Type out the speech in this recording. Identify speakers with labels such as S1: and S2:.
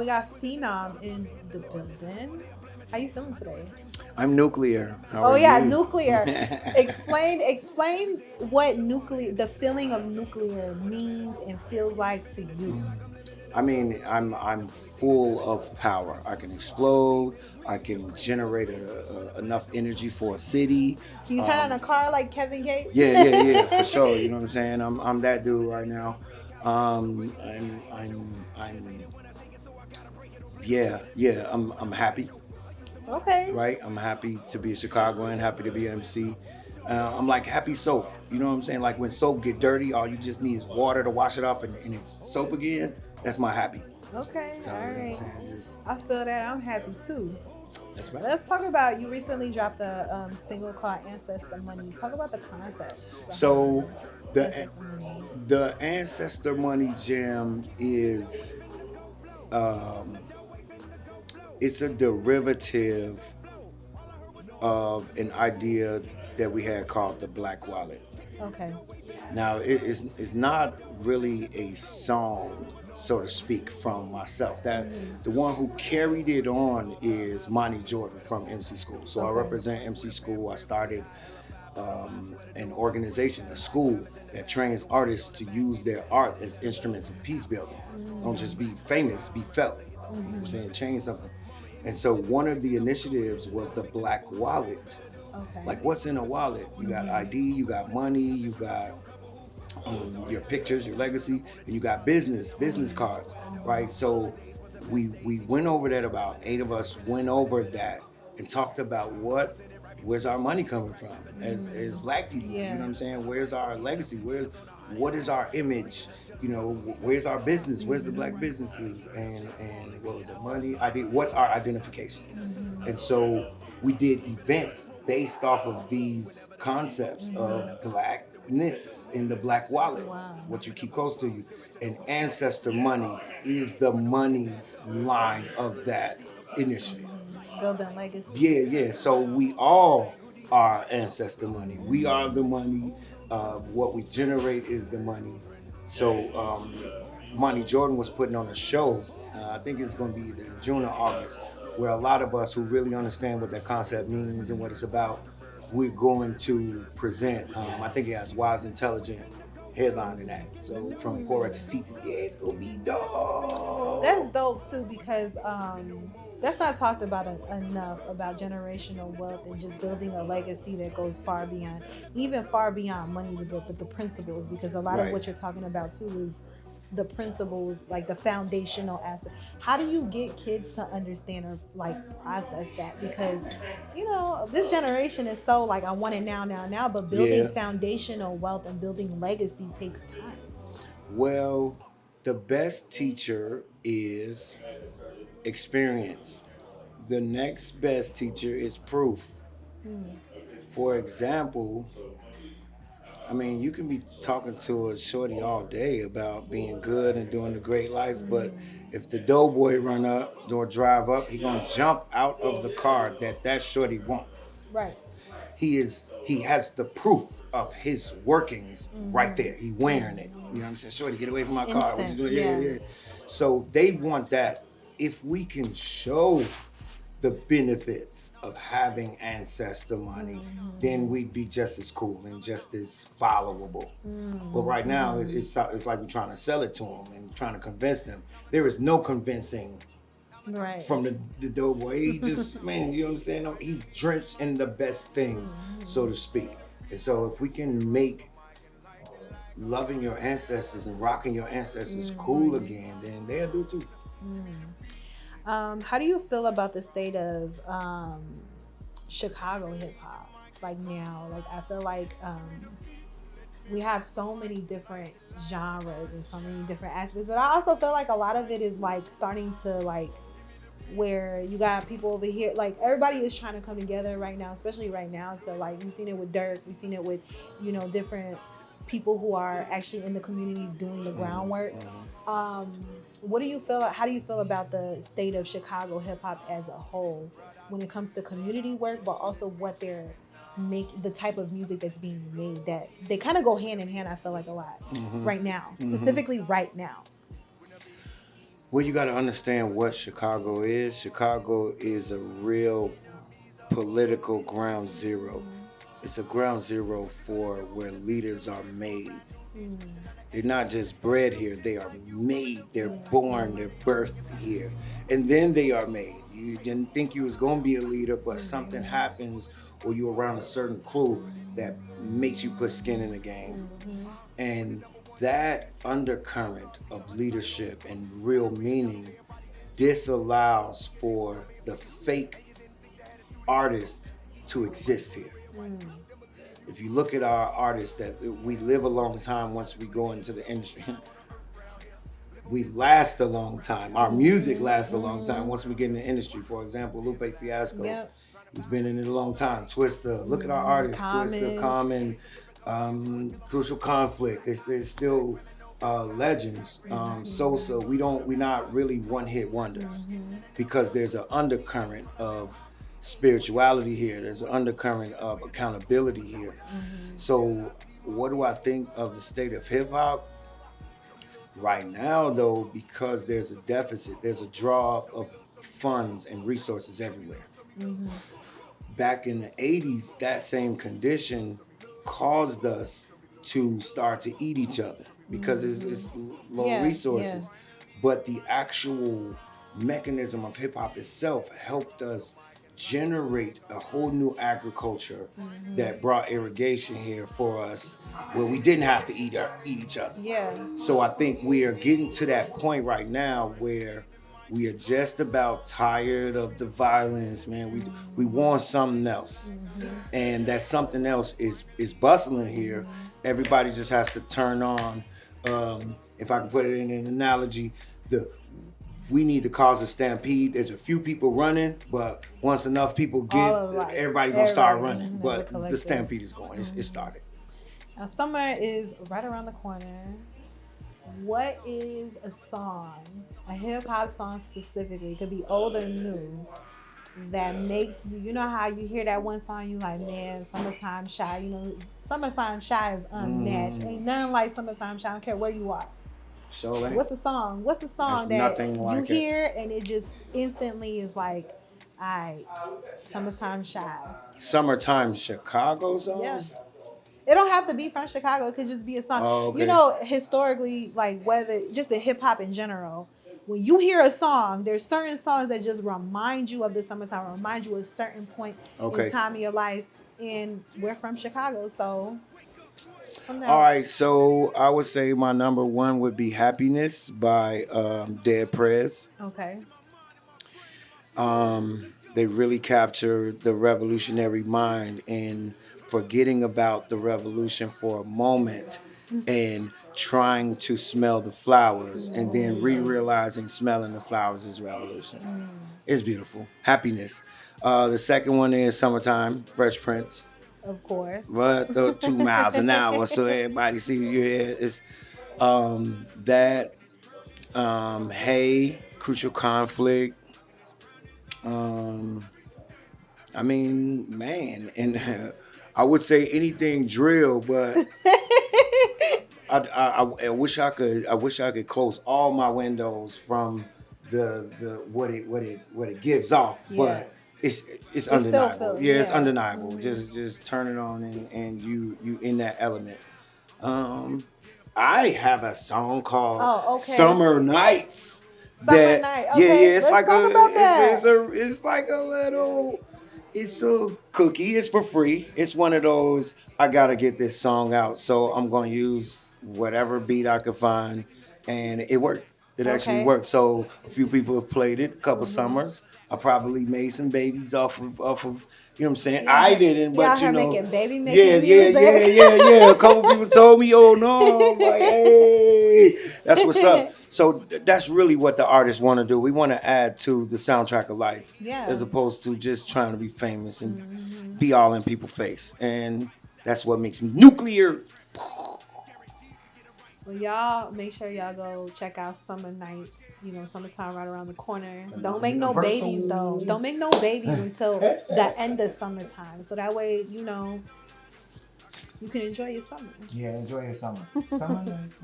S1: got Phenom in the building. How you feeling today?
S2: I'm nuclear. How
S1: Oh
S2: are
S1: yeah,
S2: you?
S1: nuclear. Explain what nuclear, the feeling of nuclear means and feels like to you.
S2: I mean, I'm full of power. I can explode. I can generate enough energy for a city.
S1: Can you turn on a
S2: Um,
S1: car like Kevin Gates?
S2: yeah, for sure. You know what I'm saying? I'm that dude right now. I'm yeah. I'm happy,
S1: Okay.
S2: right? I'm happy to be a Chicagoan. Happy to be an MC. I'm like happy soap. You know what I'm saying? Like when soap get dirty, all you just need is water to wash it off, and it's soap again. That's my happy.
S1: Okay.
S2: So
S1: All
S2: you know what I'm
S1: right.
S2: saying? Just
S1: I feel that. I'm happy too.
S2: that's right.
S1: Let's talk about you recently dropped a single called Ancestor Money. Talk about the concept
S2: So
S1: behind
S2: the
S1: Ancestor Money.
S2: the Ancestor Money Jam is um, it's a derivative of an idea that we had called the Black Wallet.
S1: Okay.
S2: Now it's not really a song, so to speak, from myself. That the one who carried it on is Monty Jordan from MC School. So I
S1: Okay.
S2: represent MC School. I started an organization, a school that trains artists to use their art as instruments of peace building. Don't just be famous, be felt. You know what I'm saying? Change something. And so one of the initiatives was the Black Wallet.
S1: Okay.
S2: Like what's in a wallet? You got ID, you got money, you got your pictures, your legacy, and you got business cards, right? So we went over that. About 8 of us went over that and talked about where's our money coming from as black people. You know
S1: Yeah.
S2: what I'm saying? Where's our legacy? What is our image? You know, where's our business? Where's the black businesses? And what was it? Money, ID. What's our identification? And so we did events based off of these concepts of blackness in the black wallet,
S1: Wow.
S2: what you keep close to you. And ancestor money is the money line of that initiative.
S1: Building legacy.
S2: Yeah. So we all are ancestor money. We are the money. What we generate is the money. So Monty Jordan was putting on a show. I think it's going to be either June or August, where a lot of us who really understand what that concept means and what it's about, we're going to present. I think it has Wise Intelligent headlining that. So from poor righteous teachers, yeah, it's gonna be
S1: That's
S2: dope.
S1: dope too because that's not talked about enough about generational wealth and just building a legacy that goes far beyond, even far beyond money, but the principles. Because a lot of
S2: Right.
S1: what you're talking about too is the principles, like the foundational aspect. How do you get kids to understand or like process that? Because this generation is so like I want it now, but building
S2: Yeah.
S1: foundational wealth and building legacy takes time.
S2: Well, the best teacher is experience. The next best teacher is proof. For example, I mean, you can be talking to a shorty all day about being good and doing the great life, but if the doughboy run up or drive up, he gonna jump out of the car that shorty won't.
S1: Right.
S2: He has the proof of his workings right there. He wearing it. You know what I'm saying? Shorty, get away from my car. What you
S1: Instant.
S2: doing?
S1: Yeah.
S2: Yeah. So they want that. If we can show the benefits of having ancestor money, then we'd be just as cool and just as followable. But right now, it's like we're trying to sell it to them and trying to convince them. There is no convincing
S1: Right.
S2: from the doughboy. He just, man, you know what I'm saying? He's drenched in the best things, so to speak. And so if we can make loving your ancestors and rocking your ancestors cool again, then they'll do too.
S1: How do you feel about the state of Chicago hip hop? Like now, like I feel like we have so many different genres and so many different aspects, but I also feel like a lot of it is like starting to like where you got people over here, like everybody is trying to come together right now, especially right now. So like we've seen it with Dirk, we've seen it with different people who are actually in the communities doing the groundwork. Um, what do you feel? How do you feel about the state of Chicago hip hop as a whole when it comes to community work, but also what they're the type of music that's being made? That they kind of go hand in hand. I feel like a lot right now, specifically right now.
S2: Well, you got to understand what Chicago is. Chicago is a real political ground zero. It's a ground zero for where leaders are made. They're not just bred here, they are made. They're born, they're birthed here. And then they are made. You didn't think you was gonna be a leader, but something happens or you're around a certain crew that makes you put skin in the game. And that undercurrent of leadership and real meaning disallows for the fake artist to exist here. If you look at our artists that we live a long time once we go into the industry, we last a long time. Our music lasts a long time once we get in the industry. For example, Lupe Fiasco,
S1: Yep.
S2: he's been in it a long time. Twista, look at our artists. Twista, Common, Crucial Conflict. They're still legends. Sosa, we're not really one hit wonders because there's an undercurrent of spirituality here. There's an undercurrent of accountability here. So, what do I think of the state of hip hop? Right now, though, because there's a deficit, there's a draw of funds and resources everywhere. Back in the 80s, that same condition caused us to start to eat each other because it's low resources. But the actual mechanism of hip hop itself helped us generate a whole new agriculture that brought irrigation here for us where we didn't have to eat each other.
S1: Yeah.
S2: So I think we are getting to that point right now where we are just about tired of the violence, man. We want something else. And that something else is bustling here. Everybody just has to turn on, if I can put it in an analogy, we need to cause a stampede. There's a few people running, but once enough people get, everybody gonna start running. But the stampede is going. It started.
S1: Now, summer is right around the corner. What is a song, a hip hop song specifically, it could be old or new, that makes you know how you hear that one song, you like, man, Summertime Shy, Summertime Shy is unmatched. Ain't nothing like Summertime Shy, I don't care where you are.
S2: So
S1: What's a song? What's a song that you hear and it just instantly is like, alright, Summertime Shy.
S2: Summertime Chicago song?
S1: Yeah. It don't have to be from Chicago. It could just be a song.
S2: Oh, okay.
S1: Historically, like whether just the hip hop in general, when you hear a song, there's certain songs that just remind you of the summertime, remind you of a certain point in time of your life. And we're from Chicago, so.
S2: All right, so I would say my number one would be Happiness by Dead Prez.
S1: Okay.
S2: They really capture the revolutionary mind in forgetting about the revolution for a moment and trying to smell the flowers and then realizing smelling the flowers is revolution. It's beautiful. Happiness. The second one is Summertime, Fresh Prince.
S1: Of course.
S2: But the 2 miles an hour, so everybody sees you here. It's that. Hey, Crucial Conflict. I mean, man, and I would say anything drill, but I wish I could close all my windows from the what it gives off, but. It's undeniable. It's undeniable. Just turn it on and you in that element. I have a song called Summer Nights.
S1: Summer Night. Okay.
S2: It's like a little. It's a cookie. It's for free. It's one of those. I gotta get this song out, so I'm gonna use whatever beat I could find, and it worked. It actually worked. So a few people have played it. A couple summers. I probably made some babies off of you know what I'm saying? Yeah. I didn't, but
S1: making baby
S2: yeah. A couple people told me, oh no, I'm like, hey, that's what's up. So that's really what the artists want to do. We want to add to the soundtrack of life, as opposed to just trying to be famous and be all in people's face. And that's what makes me nuclear.
S1: Well, y'all make sure y'all go check out Summer Nights. Summertime right around the corner. Don't make no babies though. Don't make no babies until the end of summertime. So that way, you can enjoy your summer.
S3: Yeah, enjoy your summer. Summer nights.